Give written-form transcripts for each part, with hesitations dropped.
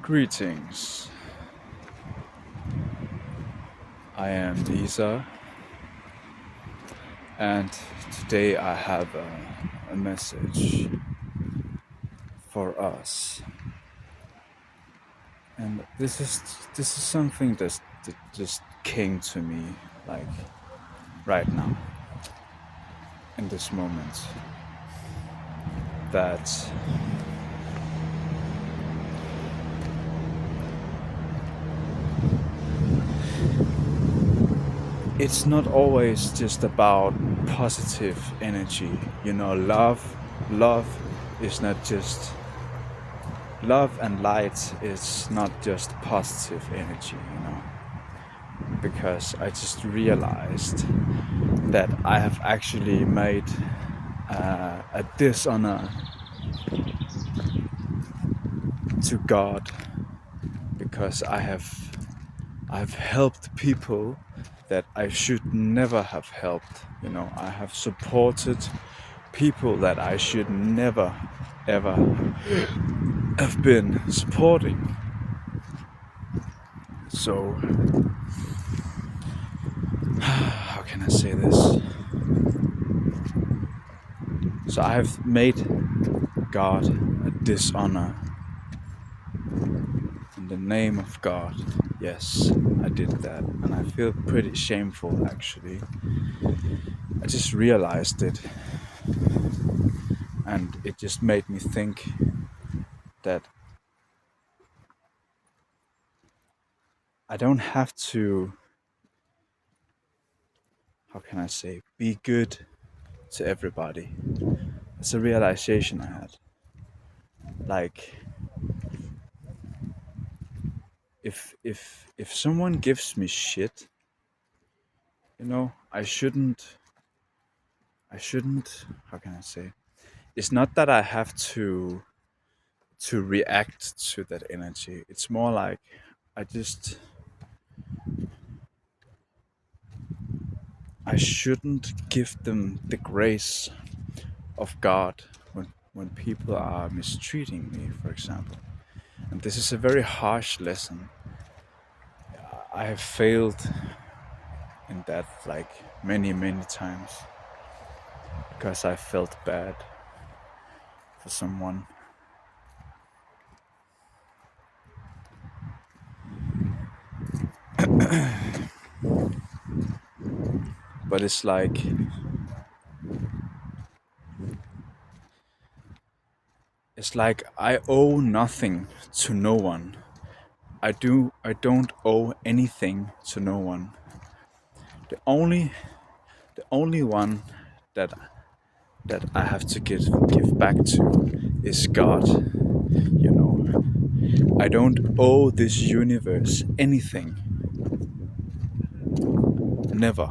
Greetings. I am Isa, and today I have a message for us. And this is something that just came to me like right now in this moment. That it's not always just about positive energy. Love is not just love, and light is not just positive energy. Because I just realized that I have actually made a dishonor to God, because I've helped people that I should never have helped. I have supported people that I should never ever have been supporting. So how can I say this? So I have made God a dishonor in the name of God. Yes, I did that, and I feel pretty shameful actually. I just realized it, and it just made me think that I don't have to, how can I say, be good to everybody. It's a realization I had. Like, if someone gives me shit, I shouldn't, how can I say? It's not that I have to react to that energy. It's more like I just I shouldn't give them the grace of God when people are mistreating me, for example. And this is a very harsh lesson. I have failed in that like many times because I felt bad for someone. But it's like I owe nothing to no one. I don't owe anything to no one. The only the only one that I have to give back to is God. You know, I don't owe this universe anything. Never.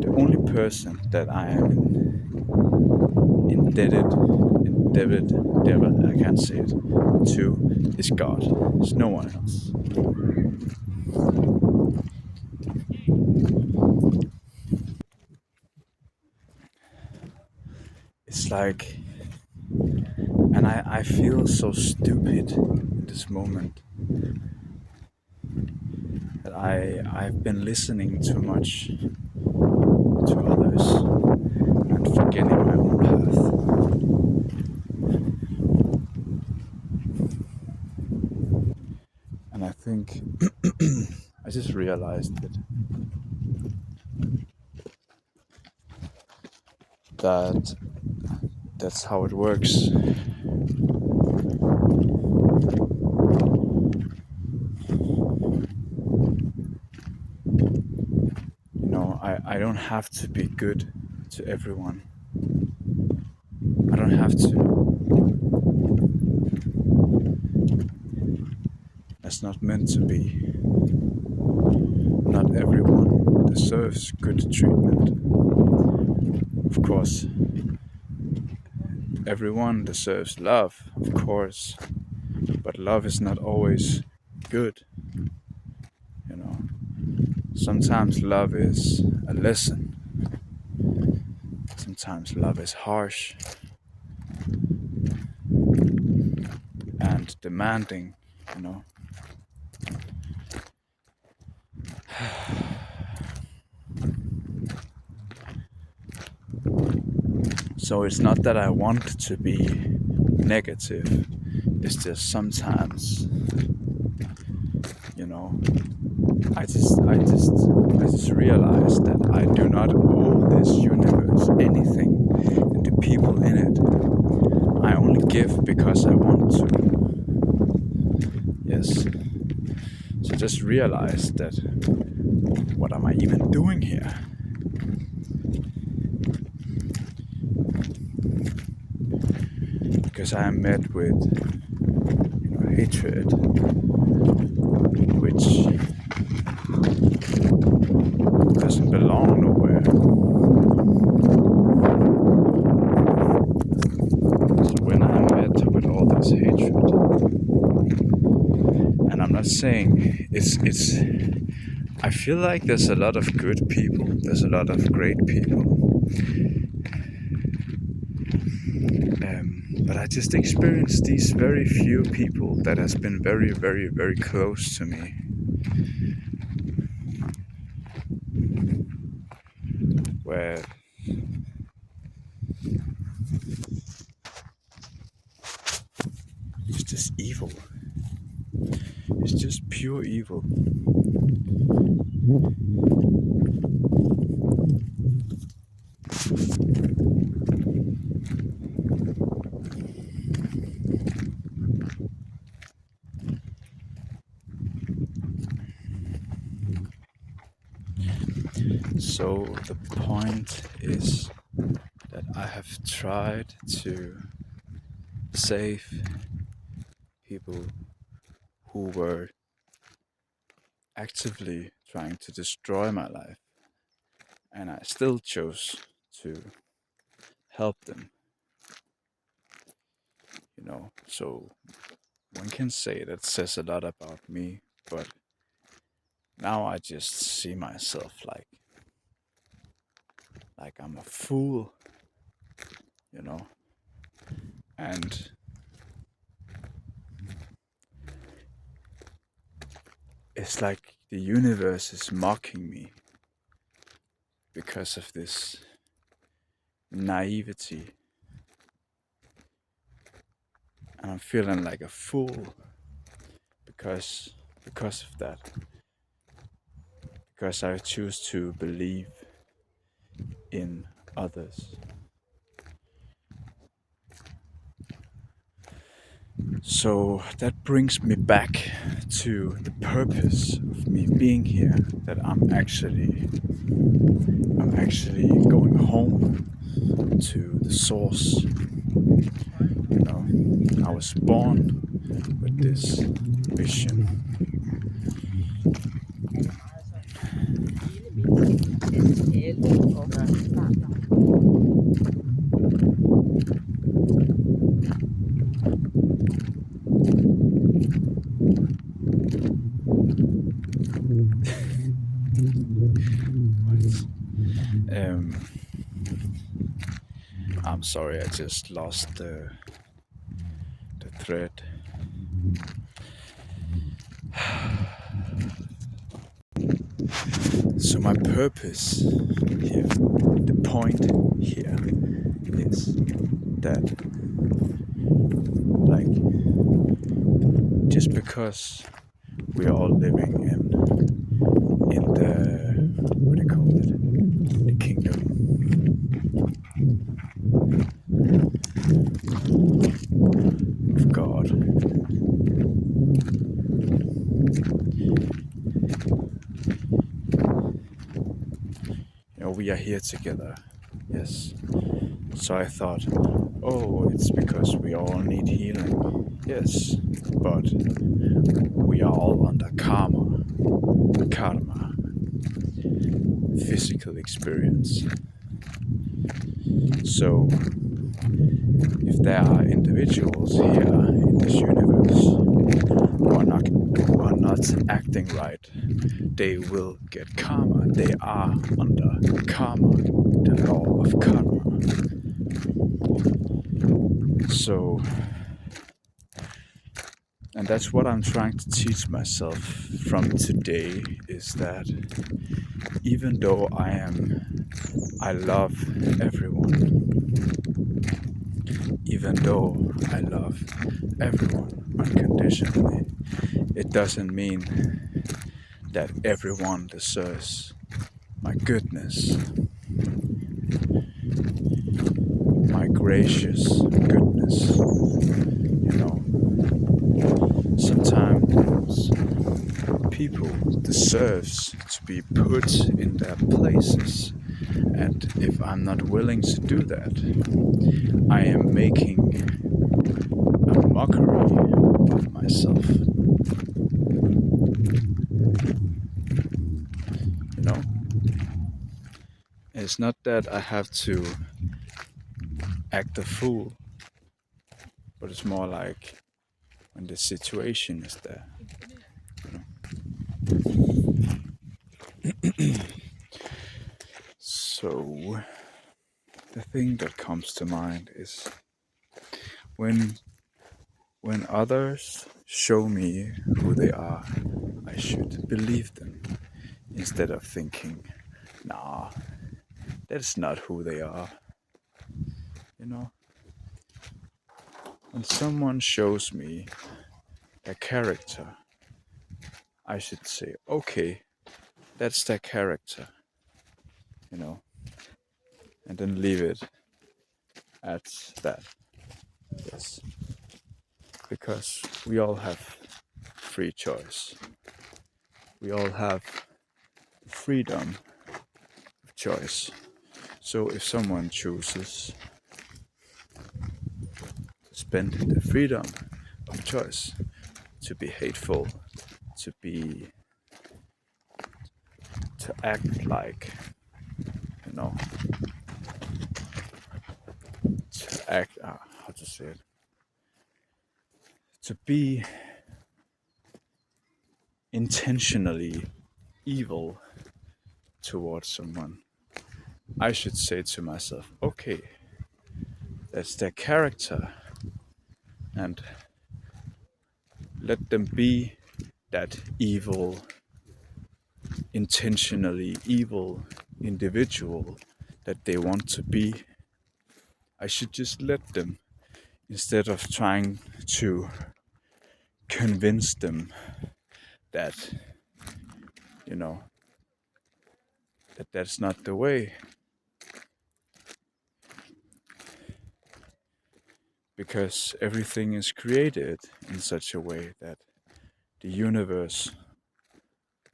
The only person that I am indebted, I can't say it, to is God. There's no one else. It's like, and I feel so stupid in this moment that I've been listening too much to others and forgetting my own path. And I think I just realized that that's how it works. I don't have to be good to everyone. I don't have to. That's not meant to be. Not everyone deserves good treatment. Of course, everyone deserves love, of course, but love is not always good. You know, sometimes love is a lesson. Sometimes love is harsh and demanding you know. So it's not that I want to be negative. It's just sometimes, you know, I just realize that I do not owe this universe anything and the people in it. I only give because I want to. Yes. So just realize that what am I even doing here? Because I am met with, hatred, which doesn't belong nowhere. So when I'm met with all this hatred, and I'm not saying it's I feel like there's a lot of good people, there's a lot of great people, but I just experienced these very few people that has been very, very, very close to me, where it's just evil. It's just pure evil. So the point is that I have tried to save people who were actively trying to destroy my life, and I still chose to help them, So one can say that says a lot about me, but now I just see myself like I'm a fool, you know, and it's like the universe is mocking me because of this naivety, and I'm feeling like a fool because of that, because I choose to believe in others. So that brings me back to the purpose of me being here, that I'm actually going home to the source. I was born with this vision. I'm sorry, I just lost the thread. So my purpose here, the point here is that, like, just because we are all living in the, what do you call it, the kingdom of God, we are here together. Yes. So I thought, oh, it's because we all need healing. Yes, but we are all under karma, physical experience. So if there are individuals here in this universe who are not acting right, they will get karma. They are under karma, the law of karma. So And that's what I'm trying to teach myself from today, is that even though I love everyone, even though I love everyone unconditionally, it doesn't mean that everyone deserves my goodness, my gracious goodness. You know, sometimes people deserves to be put in their places, and if I'm not willing to do that, I am making a mockery of myself. You know, it's not that I have to act a fool, but it's more like when the situation is there. You know? So the thing that comes to mind is when when others show me who they are, I should believe them instead of thinking, nah, that's not who they are. You know, when someone shows me their character, I should say, okay, that's their character, you know, and then leave it at that. Yes, because we all have free choice. We all have freedom of choice. So if someone chooses to spend the freedom of choice to be hateful, to be to act like, you know, to act how to say it, to be intentionally evil towards someone, I should say to myself, okay, that's their character, and let them be that evil, intentionally evil individual that they want to be. I should just let them instead of trying to convince them that, you know, that that's not the way, because everything is created in such a way that the universe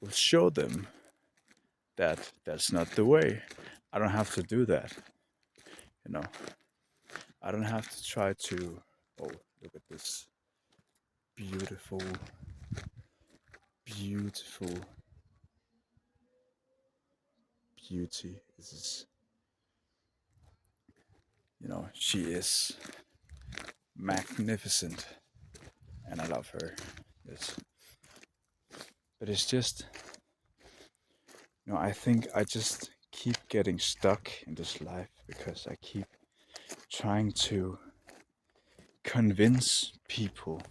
will show them that that's not the way. I don't have to do that, you know. I don't have to try to, oh, look at this beautiful, beautiful beauty. This is, you know, she is magnificent and I love her. Yes. But it's just, you know, I think I just keep getting stuck in this life because I keep trying to convince people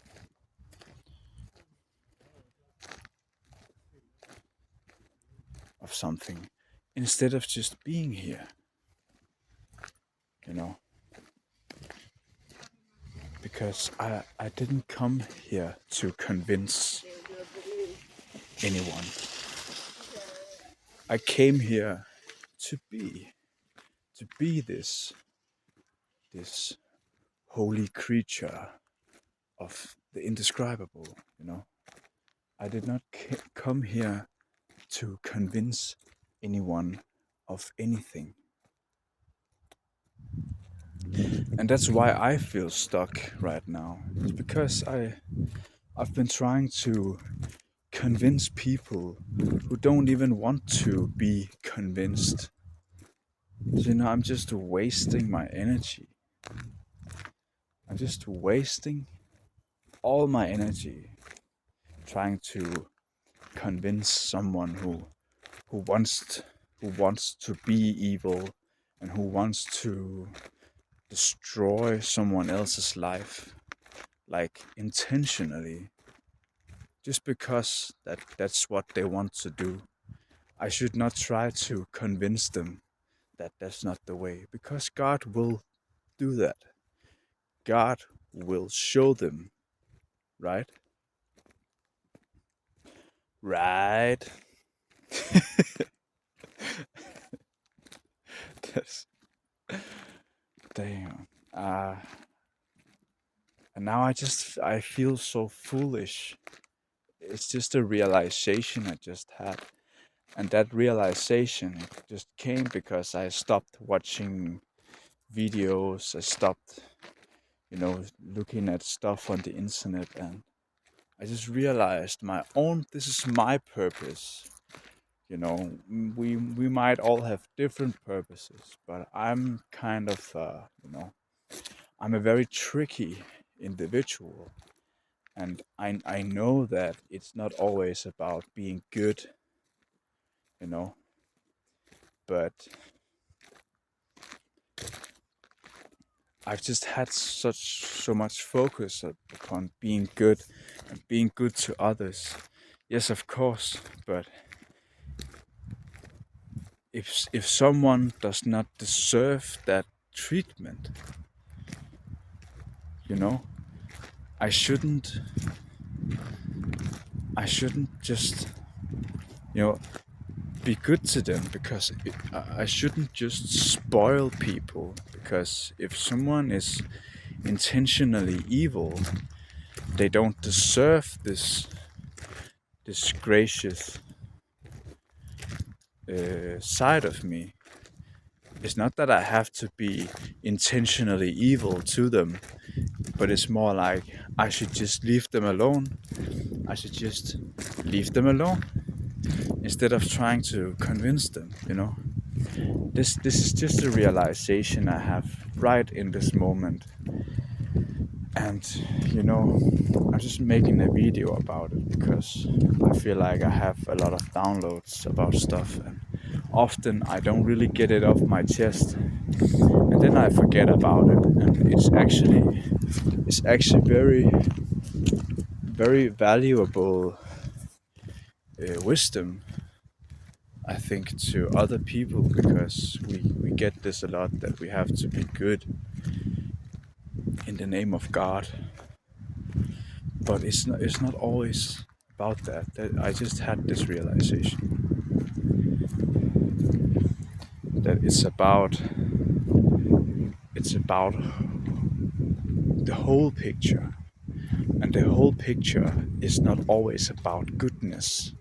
of something instead of just being here, you know, because I didn't come here to convince anyone. I came here to be this holy creature of the indescribable, you know. I did not come here to convince anyone of anything. And that's why I feel stuck right now. It's because I've been trying to convince people who don't even want to be convinced. You know, I'm just wasting my energy. I'm just wasting all my energy trying to convince someone who wants who wants to be evil and who wants to destroy someone else's life, like intentionally. just because that's what they want to do. I should not try to convince them that that's not the way, because God will do that. God will show them, right? Right. That's, damn. And now I feel so foolish. It's just a realization I just had. And that realization just came because I stopped watching videos. I stopped, looking at stuff on the internet, and I just realized this is my purpose. We might all have different purposes, but I'm kind of, I'm a very tricky individual. And I know that it's not always about being good, you know, but I've just had so much focus upon being good and being good to others. Yes, of course, but if someone does not deserve that treatment, you know, I shouldn't I shouldn't just, you know, be good to them, because I shouldn't just spoil people, because if someone is intentionally evil, they don't deserve this gracious side of me. It's not that I have to be intentionally evil to them, but it's more like I should just leave them alone. I should just leave them alone instead of trying to convince them, This is just a realization I have right in this moment. And I'm just making a video about it because I feel like I have a lot of downloads about stuff, and often I don't really get it off my chest, and then I forget about it. And it's actually very, very valuable wisdom, I think, to other people, because we get this a lot, that we have to be good in the name of God. But it's not always about that. I just had this realization that it's about the whole picture, and the whole picture is not always about goodness.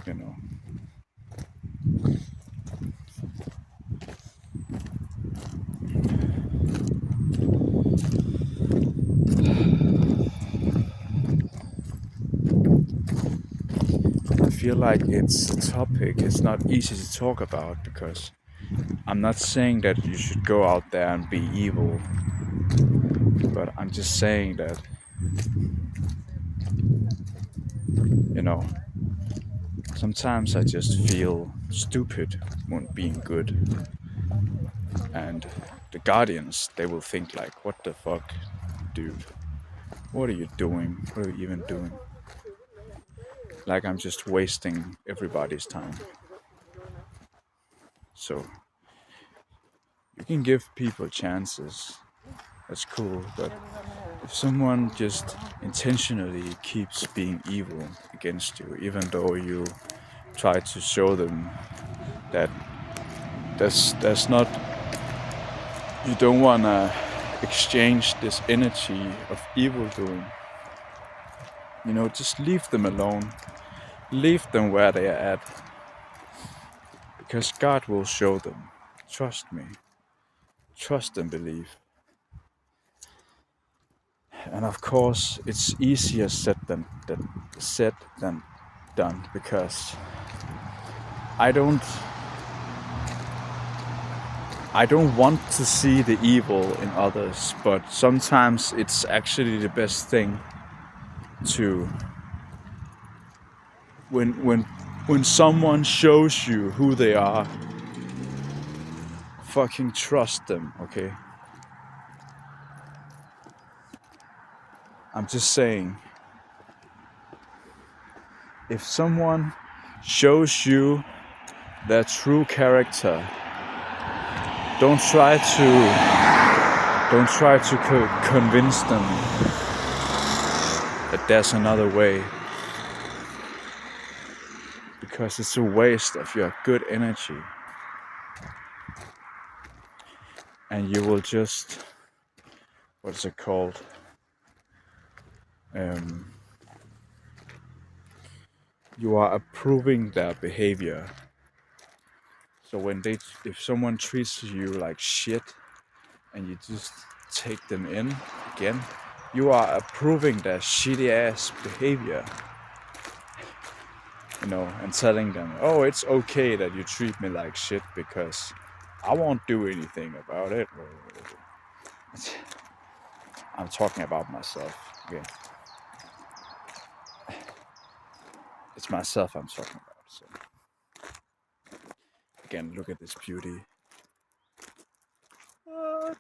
You know, I feel like it's a topic it's not easy to talk about, because I'm not saying that you should go out there and be evil, but I'm just saying that, you know, sometimes I just feel stupid when being good. And the guardians, they will think like, what the fuck, dude? What are you doing? What are you even doing? Like I'm just wasting everybody's time. So you can give people chances. That's cool, but if someone just intentionally keeps being evil against you, even though you try to show them that that's not, you don't wanna exchange this energy of evil doing, just leave them alone. Leave them where they are at, because God will show them. Trust me. Trust and believe. And of course, it's easier said than done, because I don't I don't want to see the evil in others, but sometimes it's actually the best thing to, when someone shows you who they are, fucking trust them, okay? I'm just saying, if someone shows you their true character, don't try to convince them that there's another way, because it's a waste of your good energy, and you will just, what's it called, you are approving their behavior. So if someone treats you like shit and you just take them in again, you are approving their shitty ass behavior, and telling them, oh, it's okay that you treat me like shit because I won't do anything about it. I'm talking about myself again. It's myself I'm talking about. So again, look at this beauty. What?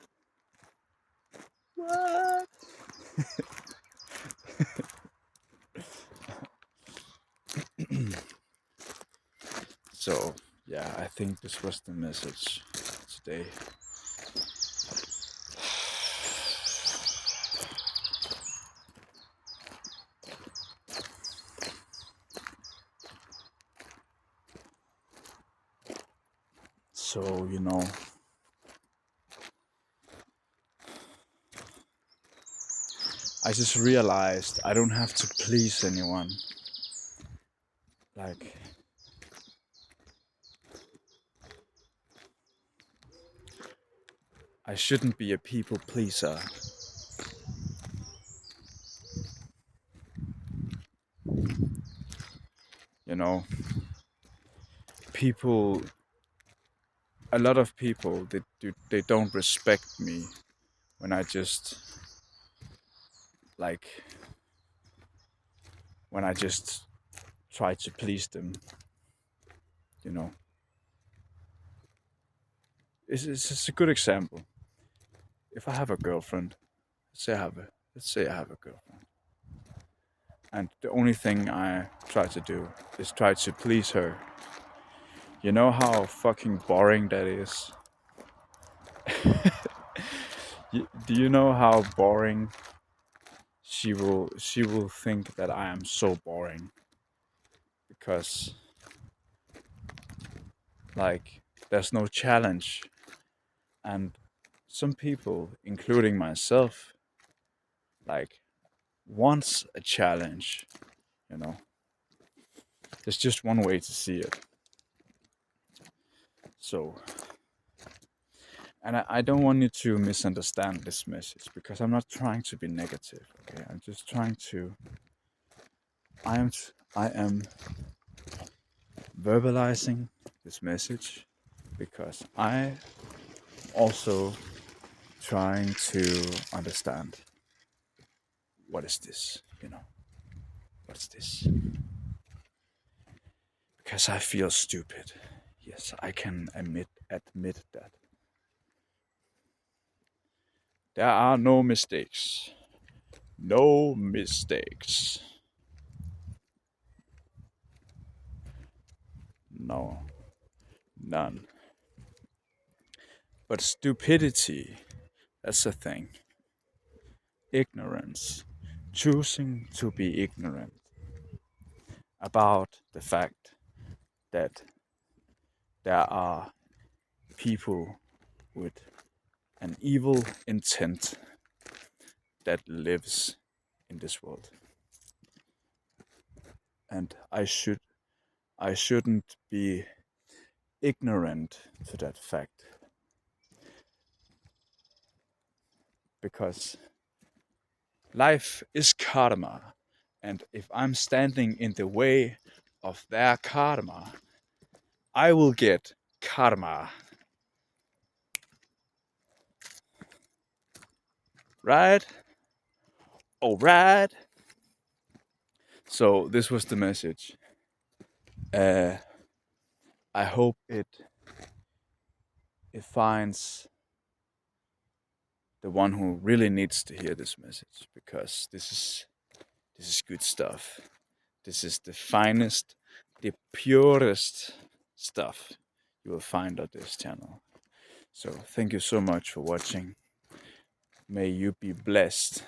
So yeah, I think this was the message today. So I just realized I don't have to please anyone. Like, I shouldn't be a people pleaser. People, a lot of people, they don't respect me when I just like when I just try to please them. It's a good example. If I have a girlfriend, let's say I have a girlfriend, and the only thing I try to do is try to please her. You know how fucking boring that is? Do you know how boring she will think that I am so boring? Because like there's no challenge, and some people, including myself, like wants a challenge, you know. There's just one way to see it. So, and I don't want you to misunderstand this message, because I'm not trying to be negative. Okay, I'm just trying to. I am verbalizing this message because I also trying to understand what is this, what is this? Because I feel stupid. Yes, I can admit that. There are no mistakes. No mistakes. No, none. But stupidity, that's a thing. Ignorance. Choosing to be ignorant about the fact that there are people with an evil intent that lives in this world. And I shouldn't be ignorant to that fact, because life is karma, and if I'm standing in the way of their karma, I will get karma. Right? Alright. So this was the message. I hope it finds the one who really needs to hear this message, because this is good stuff. This is the finest, the purest stuff you will find on this channel. So thank you so much for watching. May you be blessed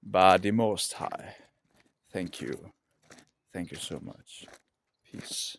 by the Most High. Thank you. Thank you so much. Peace.